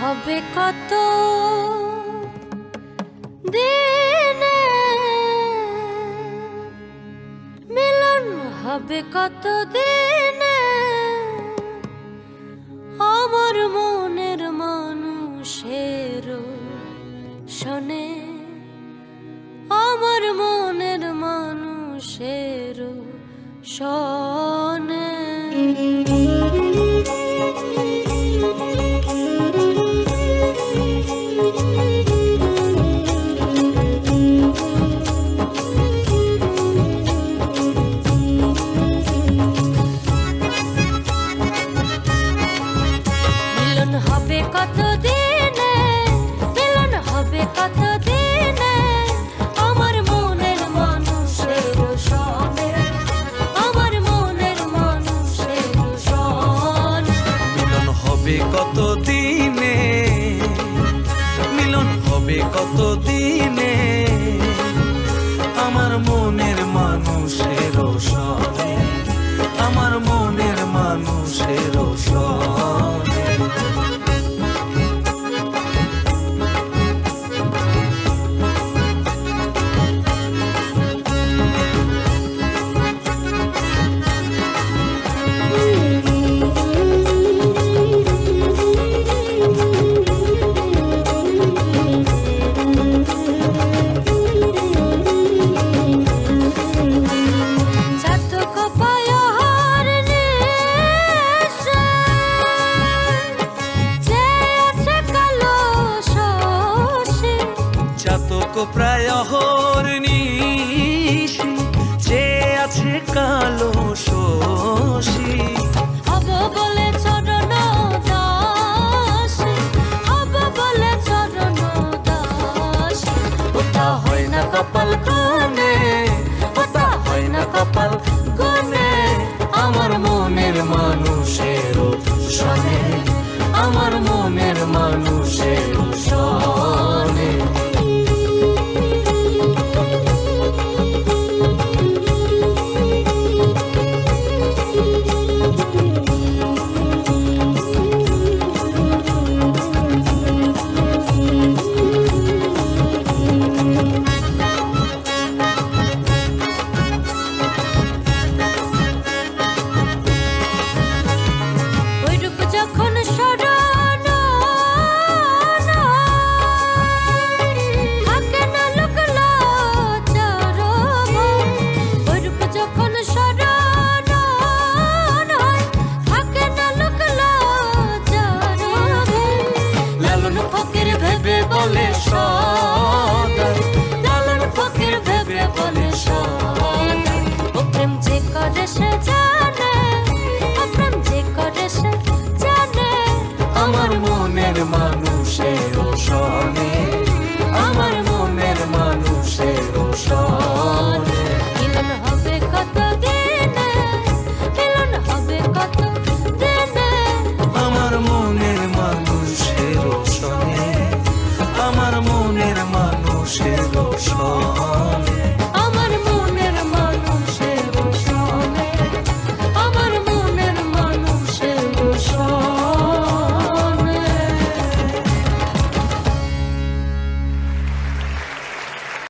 হবে কত দিনে, মিলন হবে কত দিনে, আমার মনের মানুষের শোনে, আমার মনের মানুষের শোনে। মিলন হবে কত দিনে, মিলন হবে কত দিনে, আমার মনের মানুষের শোনে, আমার মনের মানুষের শোনে। মিলন হবে কত দিনে, মিলন হবে কত দিনে, আমার মনের মানুষের শোনে, আমার মনের মানুষের শোনে। প্রায় অহর্নিশি যে আছে কালো শোষী, হব বলে চরণ দাসী, হব বলে চরণ দাসী। ওটা হয় না কপাল কোণে, ওটা হয় না কপাল কোণে, আমার মনের মানুষের শোনে, আমার মনের মানুষের শোনে। যখন স্মরণ থাকে না লোকলা চার, ওইরূপ যখন স্মরণ থাকে না লোকলা চার, লালন ফকির ভেবে বলে সদাই, লালন ফকির ভেবে বলে সদাই, ও প্রেম যে করে সে জানে, ও প্রেম যে করে সে জানে, আমার মনের মানুষের শোনে, আমার মনের মানুষের শোনে। মিলন হবে কত দিনে, মিলন হবে কত দিনে, আমার মনের মানুষের শোনে, আমার মনের মানুষের শোনে।